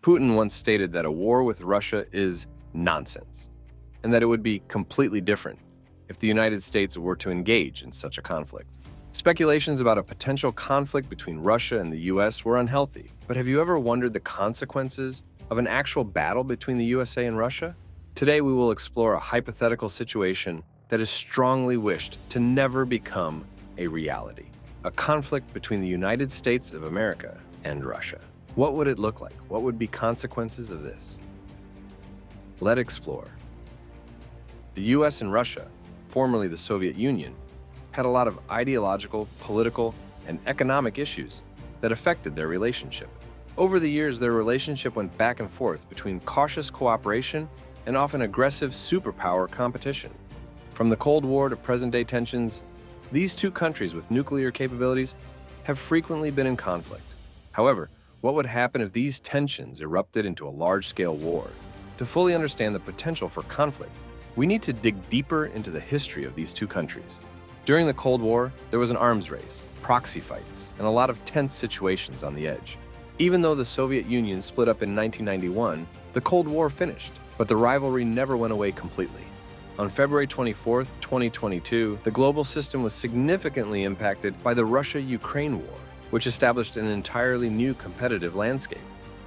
Putin once stated that a war with Russia is nonsense, and that it would be completely different if the United States were to engage in such a conflict. Speculations about a potential conflict between Russia and the US were unhealthy, but have you ever wondered the consequences of an actual battle between the USA and Russia? Today we will explore a hypothetical situation that is strongly wished to never become a reality. A conflict between the United States of America and Russia. What would it look like? What would be consequences of this? Let's explore. The US and Russia, formerly the Soviet Union, had a lot of ideological, political, and economic issues that affected their relationship. Over the years, their relationship went back and forth between cautious cooperation and often aggressive superpower competition. From the Cold War to present-day tensions, these two countries with nuclear capabilities have frequently been in conflict. However, what would happen if these tensions erupted into a large-scale war? To fully understand the potential for conflict, we need to dig deeper into the history of these two countries. During the Cold War, there was an arms race, proxy fights, and a lot of tense situations on the edge. Even though the Soviet Union split up in 1991, the Cold War finished, but the rivalry never went away completely. On February 24, 2022, the global system was significantly impacted by the Russia-Ukraine war, which established an entirely new competitive landscape.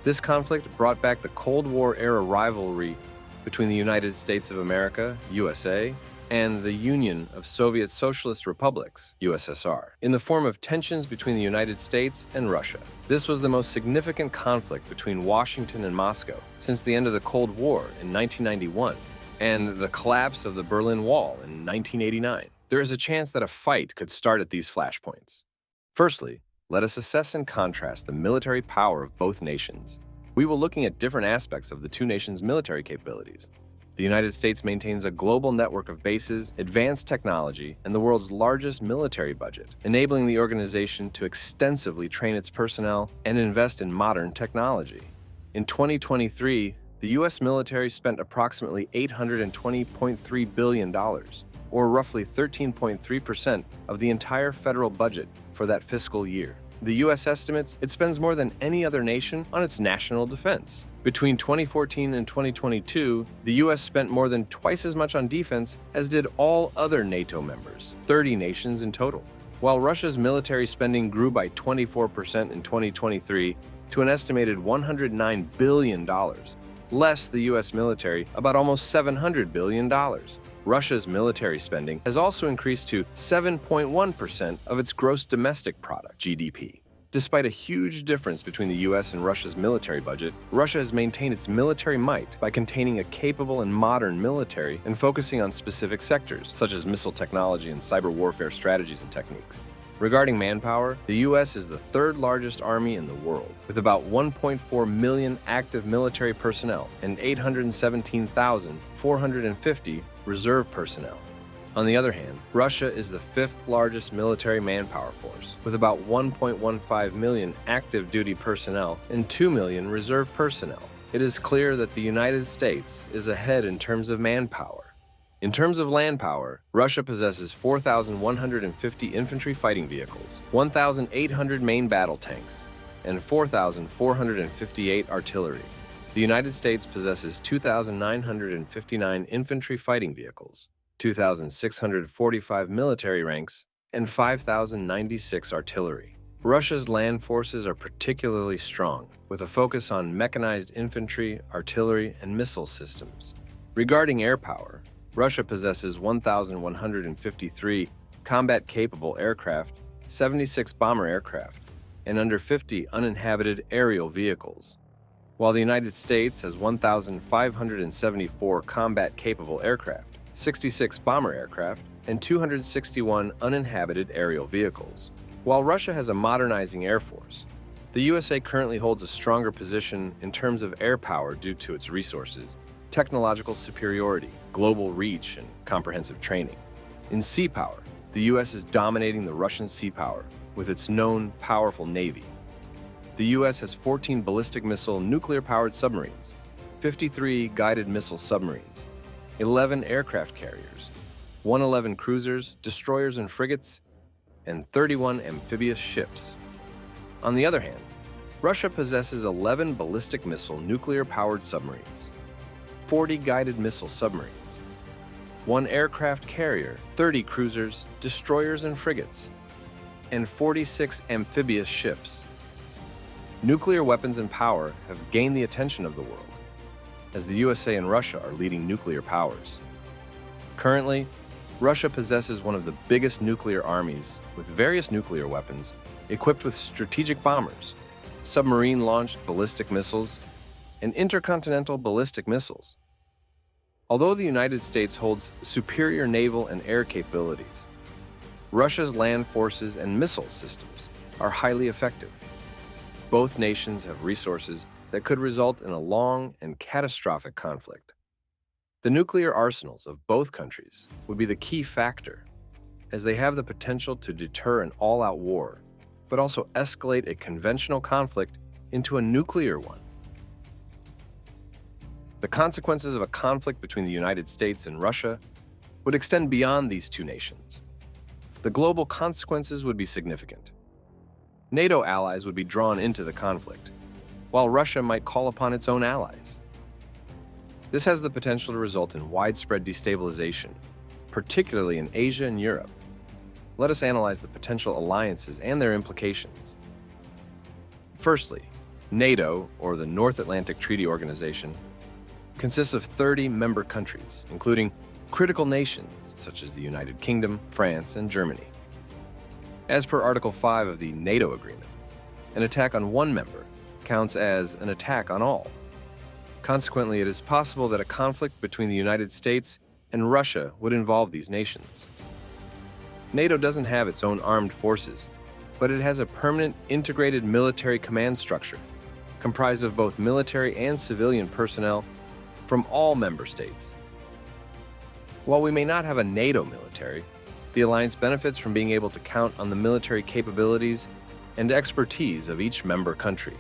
This conflict brought back the Cold War-era rivalry between the United States of America, USA, and the Union of Soviet Socialist Republics, USSR, in the form of tensions between the United States and Russia. This was the most significant conflict between Washington and Moscow since the end of the Cold War in 1991 and the collapse of the Berlin Wall in 1989. There is a chance that a fight could start at these flashpoints. Firstly, let us assess and contrast the military power of both nations. We will be looking at different aspects of the two nations' military capabilities. The United States maintains a global network of bases, advanced technology, and the world's largest military budget, enabling the organization to extensively train its personnel and invest in modern technology. In 2023, the U.S. military spent approximately $820.3 billion, or roughly 13.3% of the entire federal budget for that fiscal year. The U.S. estimates it spends more than any other nation on its national defense. Between 2014 and 2022, the U.S. spent more than twice as much on defense as did all other NATO members, 30 nations in total. While Russia's military spending grew by 24% in 2023 to an estimated $109 billion, less the U.S. military about almost $700 billion. Russia's military spending has also increased to 7.1% of its gross domestic product, GDP. Despite a huge difference between the US and Russia's military budget, Russia has maintained its military might by containing a capable and modern military and focusing on specific sectors, such as missile technology and cyber warfare strategies and techniques. Regarding manpower, the US is the third largest army in the world, with about 1.4 million active military personnel and 817,450 reserve personnel. On the other hand, Russia is the fifth largest military manpower force, with about 1.15 million active duty personnel and 2 million reserve personnel. It is clear that the United States is ahead in terms of manpower. In terms of land power, Russia possesses 4,150 infantry fighting vehicles, 1,800 main battle tanks, and 4,458 artillery. The United States possesses 2,959 infantry fighting vehicles, 2,645 military ranks, and 5,096 artillery. Russia's land forces are particularly strong, with a focus on mechanized infantry, artillery, and missile systems. Regarding air power, Russia possesses 1,153 combat-capable aircraft, 76 bomber aircraft, and under 50 uninhabited aerial vehicles, while the United States has 1,574 combat-capable aircraft, 66 bomber aircraft, and 261 uninhabited aerial vehicles. While Russia has a modernizing air force, the USA currently holds a stronger position in terms of air power due to its resources, technological superiority, global reach, and comprehensive training. In sea power, the US is dominating the Russian sea power with its known powerful navy. The US has 14 ballistic missile nuclear-powered submarines, 53 guided missile submarines, 11 aircraft carriers, 111 cruisers, destroyers and frigates, and 31 amphibious ships. On the other hand, Russia possesses 11 ballistic missile nuclear-powered submarines, 40 guided missile submarines, 1 aircraft carrier, 30 cruisers, destroyers and frigates, and 46 amphibious ships. Nuclear weapons and power have gained the attention of the world, as the USA and Russia are leading nuclear powers. Currently, Russia possesses one of the biggest nuclear armies with various nuclear weapons equipped with strategic bombers, submarine-launched ballistic missiles, and intercontinental ballistic missiles. Although the United States holds superior naval and air capabilities, Russia's land forces and missile systems are highly effective. Both nations have resources that could result in a long and catastrophic conflict. The nuclear arsenals of both countries would be the key factor, as they have the potential to deter an all-out war, but also escalate a conventional conflict into a nuclear one. The consequences of a conflict between the United States and Russia would extend beyond these two nations. The global consequences would be significant. NATO allies would be drawn into the conflict, while Russia might call upon its own allies. This has the potential to result in widespread destabilization, particularly in Asia and Europe. Let us analyze the potential alliances and their implications. Firstly, NATO, or the North Atlantic Treaty Organization, consists of 30 member countries, including critical nations such as the United Kingdom, France, and Germany. As per Article 5 of the NATO agreement, an attack on one member counts as an attack on all. Consequently, it is possible that a conflict between the United States and Russia would involve these nations. NATO doesn't have its own armed forces, but it has a permanent integrated military command structure comprised of both military and civilian personnel from all member states. While we may not have a NATO military, the alliance benefits from being able to count on the military capabilities and expertise of each member country.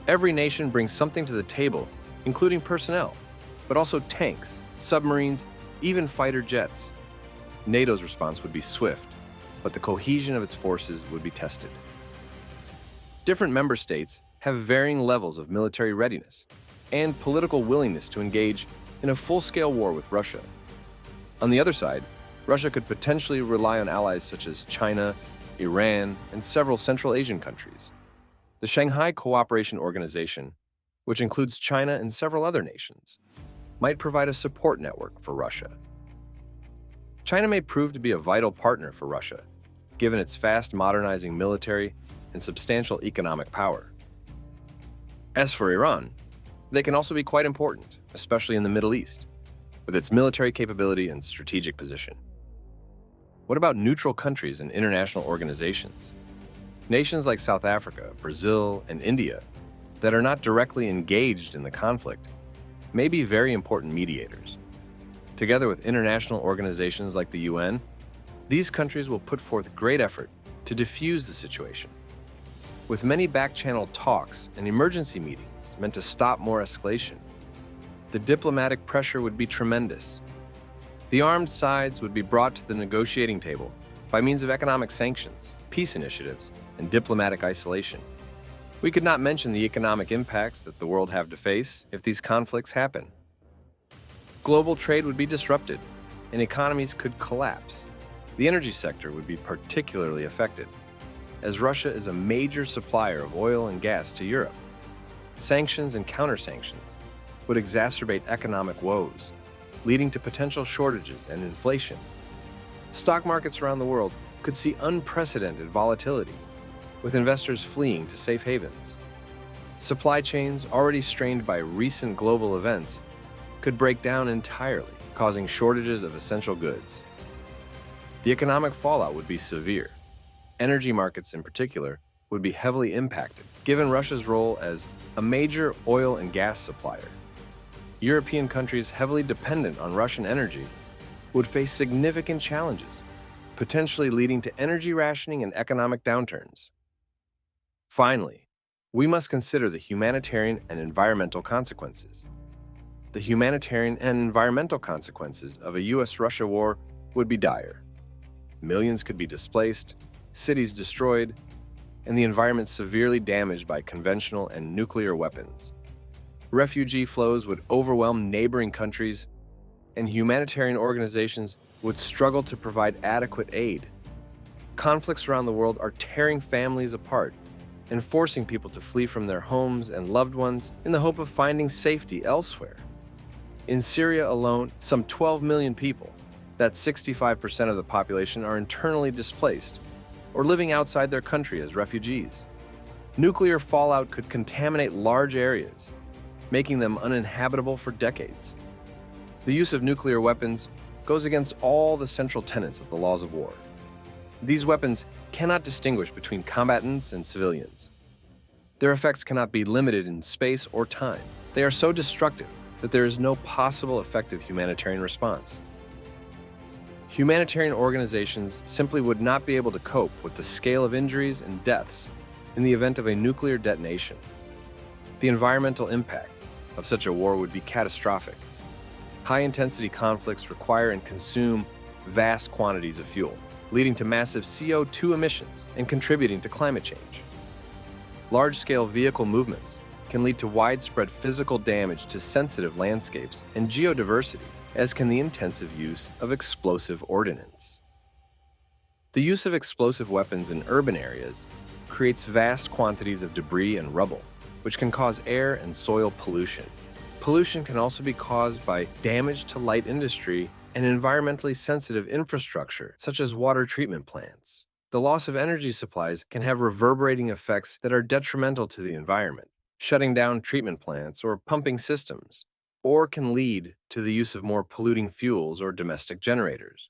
Every nation brings something to the table, including personnel, but also tanks, submarines, even fighter jets. NATO's response would be swift, but the cohesion of its forces would be tested. Different member states have varying levels of military readiness and political willingness to engage in a full-scale war with Russia. On the other side, Russia could potentially rely on allies such as China, Iran, and several Central Asian countries. The Shanghai Cooperation Organization, which includes China and several other nations, might provide a support network for Russia. China may prove to be a vital partner for Russia, given its fast modernizing military and substantial economic power. As for Iran, they can also be quite important, especially in the Middle East, with its military capability and strategic position. What about neutral countries and international organizations? Nations like South Africa, Brazil, and India that are not directly engaged in the conflict may be very important mediators. Together with international organizations like the UN, these countries will put forth great effort to defuse the situation. With many back-channel talks and emergency meetings meant to stop more escalation, the diplomatic pressure would be tremendous. The armed sides would be brought to the negotiating table by means of economic sanctions, peace initiatives, and diplomatic isolation. We could not mention the economic impacts that the world have to face if these conflicts happen. Global trade would be disrupted, and economies could collapse. The energy sector would be particularly affected, as Russia is a major supplier of oil and gas to Europe. Sanctions and counter-sanctions would exacerbate economic woes, leading to potential shortages and inflation. Stock markets around the world could see unprecedented volatility, with investors fleeing to safe havens. Supply chains, already strained by recent global events, could break down entirely, causing shortages of essential goods. The economic fallout would be severe. Energy markets in particular would be heavily impacted, given Russia's role as a major oil and gas supplier. European countries heavily dependent on Russian energy would face significant challenges, potentially leading to energy rationing and economic downturns. Finally, we must consider the humanitarian and environmental consequences. The humanitarian and environmental consequences of a US-Russia war would be dire. Millions could be displaced, cities destroyed, and the environment severely damaged by conventional and nuclear weapons. Refugee flows would overwhelm neighboring countries, and humanitarian organizations would struggle to provide adequate aid. Conflicts around the world are tearing families apart and forcing people to flee from their homes and loved ones in the hope of finding safety elsewhere. In Syria alone, some 12 million people, that's 65% of the population, are internally displaced or living outside their country as refugees. Nuclear fallout could contaminate large areas, making them uninhabitable for decades. The use of nuclear weapons goes against all the central tenets of the laws of war. These weapons cannot distinguish between combatants and civilians. Their effects cannot be limited in space or time. They are so destructive that there is no possible effective humanitarian response. Humanitarian organizations simply would not be able to cope with the scale of injuries and deaths in the event of a nuclear detonation. The environmental impact of such a war would be catastrophic. High-intensity conflicts require and consume vast quantities of fuel, leading to massive CO2 emissions and contributing to climate change. Large-scale vehicle movements can lead to widespread physical damage to sensitive landscapes and geodiversity, as can the intensive use of explosive ordnance. The use of explosive weapons in urban areas creates vast quantities of debris and rubble, which can cause air and soil pollution. Pollution can also be caused by damage to light industry and environmentally sensitive infrastructure, such as water treatment plants. The loss of energy supplies can have reverberating effects that are detrimental to the environment, shutting down treatment plants or pumping systems, or can lead to the use of more polluting fuels or domestic generators.